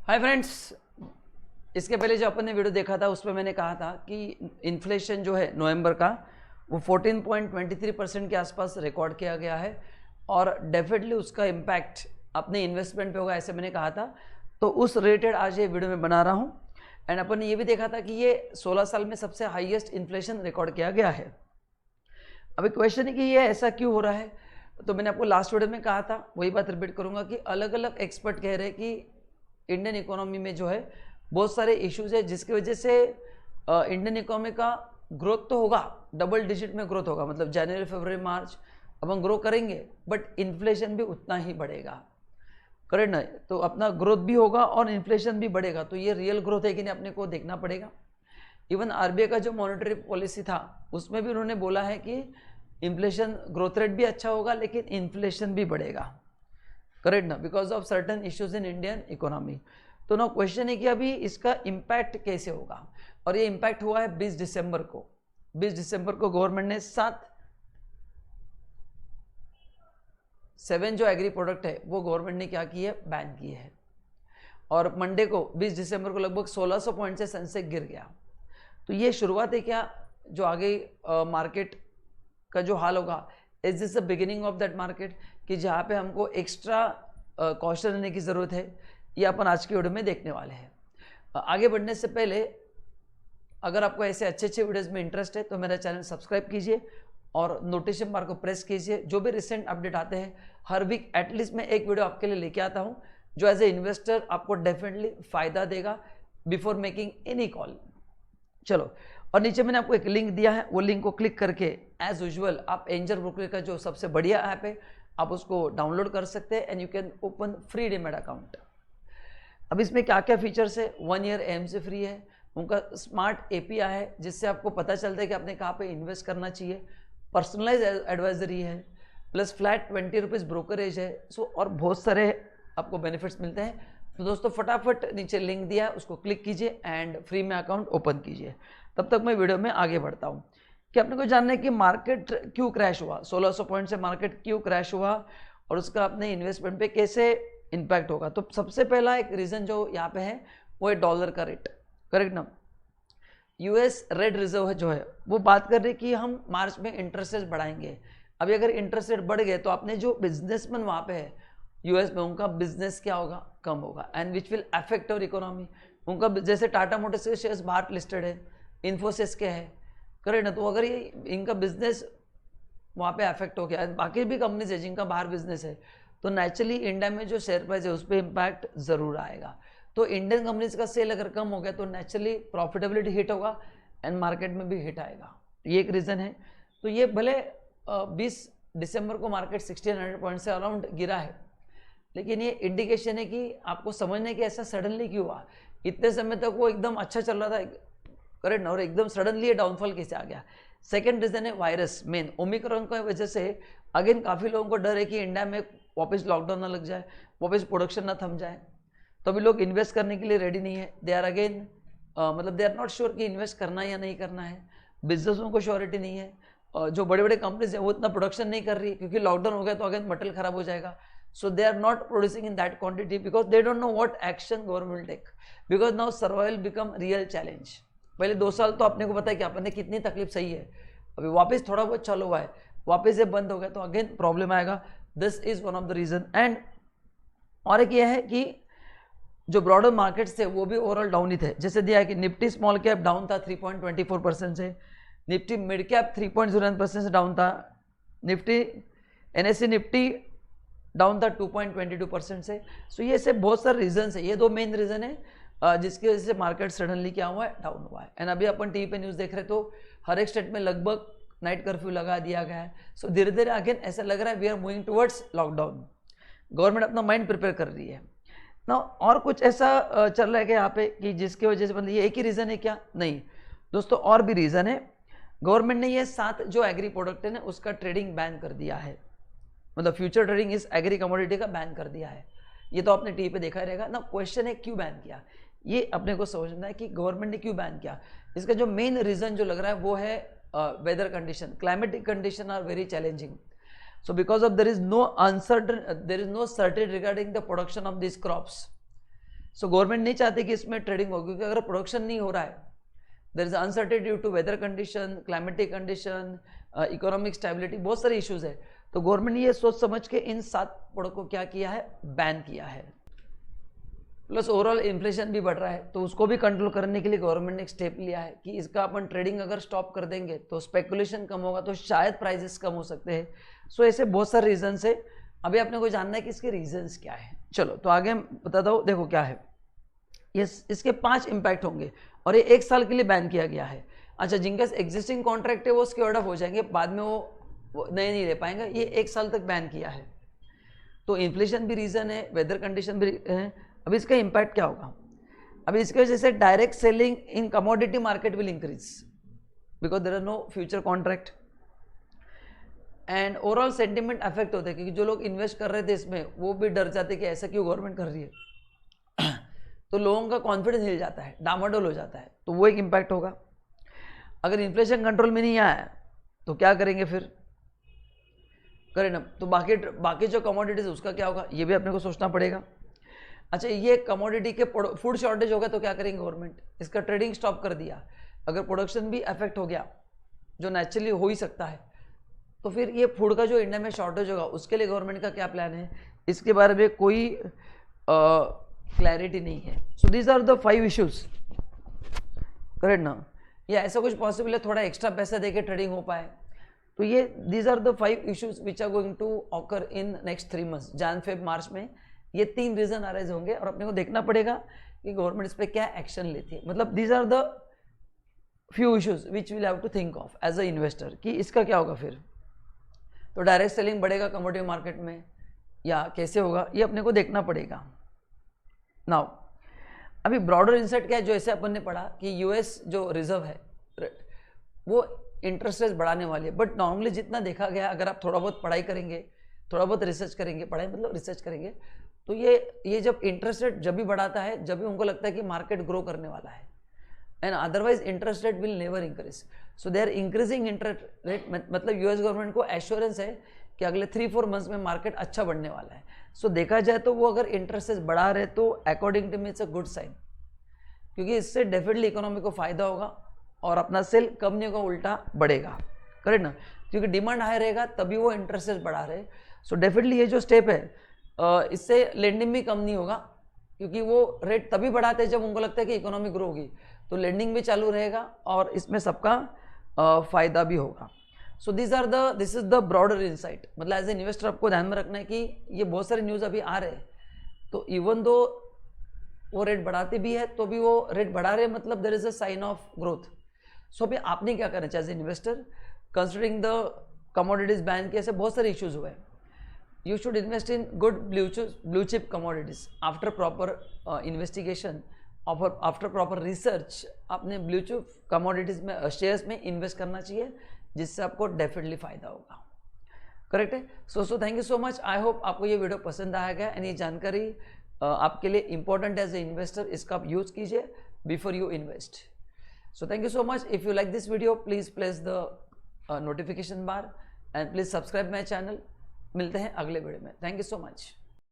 Hi friends, इसके पहले जो अपन ने वीडियो देखा था उसमें मैंने कहा था कि इन्फ्लेशन जो है नवंबर का वो 14.23% के आसपास रिकॉर्ड किया गया है और डेफिनेटली उसका इम्पैक्ट अपने इन्वेस्टमेंट पे होगा, ऐसे मैंने कहा था। तो उस रिलेटेड आज ये वीडियो में बना रहा हूँ। एंड अपन ने ये भी देखा था कि ये 16 साल में सबसे हाईएस्ट इन्फ्लेशन रिकॉर्ड किया गया है। अभी क्वेश्चन है कि ये ऐसा क्यों हो रहा है। तो मैंने आपको लास्ट वीडियो में कहा था, वही बात रिपीट करूँगा कि अलग अलग एक्सपर्ट कह रहे हैं कि इंडियन इकोनॉमी में जो है बहुत सारे इश्यूज है जिसकी वजह से इंडियन इकोनॉमी का ग्रोथ तो होगा, डबल डिजिट में ग्रोथ होगा, मतलब जनवरी फरवरी मार्च अपन ग्रो करेंगे, बट इन्फ्लेशन भी उतना ही बढ़ेगा। करेक्ट ना? तो अपना ग्रोथ भी होगा और इन्फ्लेशन भी बढ़ेगा। तो ये रियल ग्रोथ है कि नहीं अपने को देखना पड़ेगा। इवन आरबीआई का जो मॉनेटरी पॉलिसी था उसमें भी उन्होंने बोला है कि इन्फ्लेशन ग्रोथ रेट भी अच्छा होगा लेकिन इन्फ्लेशन भी बढ़ेगा। करेक्ट ना? Because of certain issues in Indian economy. तो ना क्वेश्चन है कि अभी इसका इम्पैक्ट कैसे होगा। और ये इम्पैक्ट हुआ है 20 दिसंबर को। 20 दिसंबर को गवर्नमेंट ने 7 जो एग्री प्रोडक्ट है वो गवर्नमेंट ने क्या की है, बैन की है। और मंडे को 20 दिसंबर को लगभग 1600 पॉइंट से सेंसेक्स गिर गया। तो ये शुरुआत है क्या जो आगे मार्केट का जो हाल होगा, is this the beginning of that market कि जहाँ पे हमको एक्स्ट्रा कॉशन लेने की ज़रूरत है, ये अपन आज की वीडियो में देखने वाले हैं। आगे बढ़ने से पहले अगर आपको ऐसे अच्छे अच्छे वीडियोस में इंटरेस्ट है तो मेरा चैनल सब्सक्राइब कीजिए और नोटिफिकेशन बार को प्रेस कीजिए। जो भी रिसेंट अपडेट आते हैं हर वीक एटलीस्ट मैं एक वीडियो आपके लिए लेके आता हूँ जो एज ए इन्वेस्टर आपको डेफिनेटली फ़ायदा देगा बिफोर मेकिंग एनी कॉल। चलो, और नीचे मैंने आपको एक लिंक दिया है, वो लिंक को क्लिक करके एज यूजुअल आप एंजल ब्रोकर का जो सबसे बढ़िया ऐप है आप उसको डाउनलोड कर सकते हैं and you can open free demat account. अब इसमें क्या क्या फीचर्स है, 1 ईयर एमसी फ्री है, उनका स्मार्ट एपीआई है जिससे आपको पता चलता है कि आपने कहाँ पे इन्वेस्ट करना चाहिए, पर्सनलाइज एडवाइजरी है, प्लस फ्लैट 20 रुपीज़ ब्रोकरेज है। सो और बहुत सारे आपको बेनिफिट्स मिलते हैं। तो दोस्तों फटाफट नीचे लिंक दिया है उसको क्लिक कीजिए एंड फ्री में अकाउंट ओपन कीजिए। तब तक मैं वीडियो में आगे बढ़ता हूँ कि अपने को जानना है कि मार्केट क्यों क्रैश हुआ, 1600 पॉइंट से मार्केट क्यों क्रैश हुआ और उसका अपने इन्वेस्टमेंट पे कैसे इम्पैक्ट होगा। तो सबसे पहला एक रीज़न जो यहाँ पे है वो है डॉलर का रेट। करेक्ट ना? यूएस रेड रिजर्व जो है वो बात कर रही है कि हम मार्च में इंटरेस्ट रेट बढ़ाएंगे। अभी अगर इंटरेस्ट रेट बढ़ गए तो अपने जो बिजनेसमैन वहाँ पे है यूएस में उनका बिजनेस क्या होगा, कम होगा, and which will affect our economy. उनका जैसे टाटा मोटर्स के शेयर्स बाहर लिस्टेड है, इन्फोसिस के है, करेक्ट ना? तो अगर ये इनका बिजनेस वहाँ पे अफेक्ट हो गया, बाकी भी कंपनीज है जिनका बाहर बिजनेस है, तो नेचुरली इंडिया में जो शेयर प्राइस है उस पर इम्पैक्ट ज़रूर आएगा। तो इंडियन कंपनीज का सेल अगर कम हो गया तो नेचुरली प्रॉफिटेबिलिटी हिट होगा एंड मार्केट में भी हिट आएगा। ये एक रीज़न है। तो ये भले 20 दिसंबर को मार्केट 1600 पॉइंट से अराउंड गिरा है, लेकिन ये इंडिकेशन है कि आपको समझने की ऐसा सडनली क्यों हुआ। इतने समय तक वो एकदम अच्छा चल रहा था, करेक्ट ना? और एकदम सडनली ये डाउनफॉल कैसे आ गया। सेकेंड रीजन है वायरस, मेन ओमिक्रॉन की वजह से अगेन काफ़ी लोगों को डर है कि इंडिया में वापस लॉकडाउन ना लग जाए, वापस प्रोडक्शन ना थम जाए। तो अभी लोग इन्वेस्ट करने के लिए रेडी नहीं है। दे आर अगेन मतलब दे आर नॉट श्योर कि इन्वेस्ट करना है या नहीं करना है। बिजनेसों को श्योरिटी नहीं है। जो बड़े बड़े कंपनीज है वो इतना प्रोडक्शन नहीं कर रही है क्योंकि लॉकडाउन हो गया तो अगेन मटेरियल खराब हो जाएगा। So they are not producing in that quantity because they don't know what action government will take, because now survival become real challenge। पहले 2 साल तो आपने को पता है कि आपने कितनी तकलीफ सही है, अभी वापस थोड़ा बहुत चालू हुआ है, वापस ये बंद हो गया तो अगेन प्रॉब्लम आएगा। This is one of the reason. And और एक ये है कि जो ब्रॉडर मार्केट्स थे वो भी ओवरऑल डाउन ही थे। जैसे दिया है कि निफ्टी स्मॉल कैप डाउन था 3.24% से, निफ्टी मिड कैप 3.09% से डाउन था, निफ्टी एनएससी निफ्टी डाउन था 2.22% से। सो ये से बहुत सारे रीजन है, ये 2 मेन रीजन है जिसकी वजह से मार्केट सडनली क्या हुआ है, डाउन हुआ है। एंड अभी अपन टीवी पे न्यूज़ देख रहे तो हर एक स्टेट में लगभग नाइट कर्फ्यू लगा दिया गया है। सो धीरे धीरे अगेन ऐसा लग रहा है we are moving towards lockdown. Government अपना माइंड प्रिपेयर कर रही है ना। और कुछ ऐसा चल रहा है कि यहाँ पे कि जिसकी वजह से मतलब ये एक ही रीज़न है क्या, नहीं दोस्तों, और भी रीज़न है। गवर्नमेंट ने ये 7 जो एग्री प्रोडक्ट है ना उसका ट्रेडिंग बैन कर दिया है, मतलब फ्यूचर ट्रेडिंग इस एग्री कमोडिटी का बैन कर दिया है। ये तो आपने टीवी पे देखा ही रहेगा ना। क्वेश्चन है क्यों बैन किया, ये अपने को समझना है कि गवर्नमेंट ने क्यों बैन किया। इसका जो मेन रीजन जो लग रहा है वो है weather condition, climatic condition are very challenging. So because of there is no certain regarding the production of this crops. So government नहीं चाहती कि इसमें ट्रेडिंग हो, क्योंकि अगर प्रोडक्शन नहीं हो रहा है, there is uncertainty due to weather condition, climatic condition, economic stability, बहुत सारे इश्यूज है। तो गवर्नमेंट ने ये सोच समझ के इन 7 प्रोडक्ट को क्या किया है, बैन किया है। प्लस ओवरऑल इन्फ्लेशन भी बढ़ रहा है, तो उसको भी कंट्रोल करने के लिए गवर्नमेंट ने एक स्टेप लिया है कि इसका अपन ट्रेडिंग अगर स्टॉप कर देंगे तो स्पेकुलेशन कम होगा, तो शायद प्राइसेस कम हो सकते हैं। सो ऐसे बहुत सारे रीजंस है। अभी आपने को जानना है कि इसके रीजंस क्या है। चलो तो आगे बताता हूँ। देखो क्या है, ये इसके 5 इम्पैक्ट होंगे और ये 1 साल के लिए बैन किया गया है। अच्छा, जिनका एग्जिस्टिंग कॉन्ट्रैक्ट है वो स्क्योर्ड अप हो जाएंगे, बाद में वो नए नहीं ले पाएंगे। ये 1 साल तक बैन किया है। तो इन्फ्लेशन भी रीज़न है, वेदर कंडीशन भी है। अभी इसका इम्पैक्ट क्या होगा? अभी इसकी वजह से direct selling in commodity market will increase because there are no future contract and overall sentiment affect होते हैं, क्योंकि जो लोग इन्वेस्ट कर रहे थे इसमें वो भी डर जाते कि ऐसा क्यों गवर्नमेंट कर रही है तो लोगों का कॉन्फिडेंस हिल जाता है, डामाडोल हो जाता है। तो वो एक इम्पैक्ट होगा। अगर इन्फ्लेशन कंट्रोल में नहीं आया तो क्या करेंगे फिर? करें ना, तो बाकी जो कमोडिटीज उसका क्या होगा, ये भी अपने को सोचना पड़ेगा। अच्छा, ये कमोडिटी के फूड शॉर्टेज होगा तो क्या करेंगे गवर्नमेंट? इसका ट्रेडिंग स्टॉप कर दिया। अगर प्रोडक्शन भी अफेक्ट हो गया, जो नेचुरली हो ही सकता है, तो फिर ये फूड का जो इंडिया में शॉर्टेज होगा उसके लिए गवर्नमेंट का क्या प्लान है, इसके बारे में कोई क्लैरिटी नहीं है। So these are the 5 issues, correct ना? या ऐसा कुछ पॉसिबल है थोड़ा एक्स्ट्रा पैसा देके ट्रेडिंग हो पाए? तो ये these are the 5 issues which are going to occur in next 3 months, Jan Feb March में। ये 3 रीजन अराइज होंगे और अपने को देखना पड़ेगा कि गवर्नमेंट इस पर क्या एक्शन लेती है। मतलब these are the few issues which will have to think of as a investor कि इसका क्या होगा फिर। तो डायरेक्ट सेलिंग बढ़ेगा कमोडिटी मार्केट में या कैसे होगा, ये अपने को देखना पड़ेगा। नाउ अभी ब्रॉडर इंसाइट क्या है, जो ऐसे अपन ने पढ़ा कि यूएस जो रिजर्व है वो इंटरेस्ट रेट बढ़ाने वाली है। बट नॉर्मली जितना देखा गया, अगर आप थोड़ा बहुत पढ़ाई करेंगे, थोड़ा बहुत रिसर्च करेंगे, पढ़ाई मतलब रिसर्च करेंगे, तो ये जब इंटरेस्ट रेट जब भी बढ़ाता है, जब भी उनको लगता है कि मार्केट ग्रो करने वाला है, and otherwise interest rate will never increase. So they are increasing interest rate, मतलब यूएस गवर्नमेंट को एश्योरेंस है कि अगले 3-4 मंथ्स में मार्केट अच्छा बढ़ने वाला है। सो देखा जाए तो वो अगर इंटरेस्ट रेट बढ़ा रहे तो according to me it's a good sign, क्योंकि इससे डेफिनेटली इकोनॉमी को फायदा होगा और अपना सेल कंपनियों का उल्टा बढ़ेगा, करेक्ट ना? क्योंकि डिमांड हाई रहेगा तभी वो इंटरेस्ट रेट बढ़ा रहे। सो डेफिनेटली ये जो स्टेप है, इससे लेंडिंग भी कम नहीं होगा, क्योंकि वो रेट तभी बढ़ाते हैं जब उनको लगता है कि इकोनॉमी ग्रो होगी, तो लेंडिंग भी चालू रहेगा और इसमें सबका फायदा भी होगा। So this is the broader insight. मतलब एज ए इन्वेस्टर आपको ध्यान में रखना है कि ये बहुत सारे न्यूज़ अभी आ रहे हैं, तो इवन दो वो रेट बढ़ाते भी है तो भी वो रेट बढ़ा रहे, मतलब there is a sign of growth. So अभी आपने क्या करना चाहिए as a investor, considering the commodities ban के ऐसे बहुत सारे इश्यूज हुए हैं। You should invest in good blue chip commodities after proper investigation, after proper research। आपने blue chip commodities में shares में invest करना चाहिए, जिससे आपको definitely फायदा होगा, करेक्ट है? So thank you so much. I hope आपको ये वीडियो पसंद आया गया एंड ये जानकारी आपके लिए इंपॉर्टेंट एज ए इन्वेस्टर, इसका आप यूज कीजिए before you invest. So thank you so much. If you like this video please press the notification bar and please subscribe my channel. मिलते हैं अगले वीडियो में। Thank you so much.